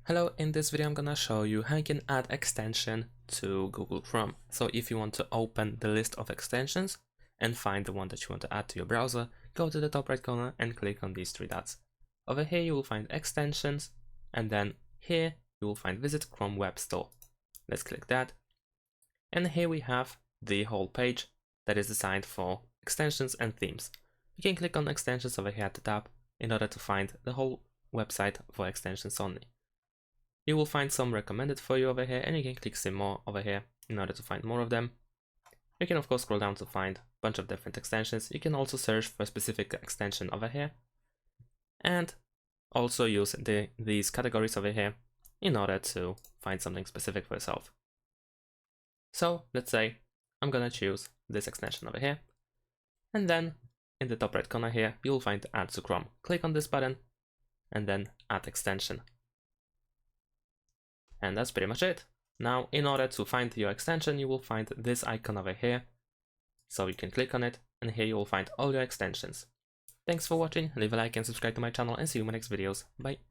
Hello, in this video I'm gonna show you how you can add extension to Google Chrome. So if you want to open the list of extensions and find the one that you want to add to your browser, go to the top right corner and click on these three dots. Over here you will find extensions, and then here you will find Visit Chrome Web Store. Let's click that. And here we have the whole page that is designed for extensions and themes. You can click on extensions over here at the top in order to find the whole website for extensions only. You will find some recommended for you over here, and you can click see more over here in order to find more of them. You can of course scroll down to find a bunch of different extensions. You can also search for a specific extension over here, and also use these categories over here in order to find something specific for yourself. So let's say I'm gonna choose this extension over here, and then in the top right corner here you'll find Add to Chrome. Click on this button and then Add Extension. And that's pretty much it. Now, in order to find your extension, you will find this icon over here. So you can click on it, and here you will find all your extensions. Thanks for watching, leave a like and subscribe to my channel, and see you in my next videos. Bye!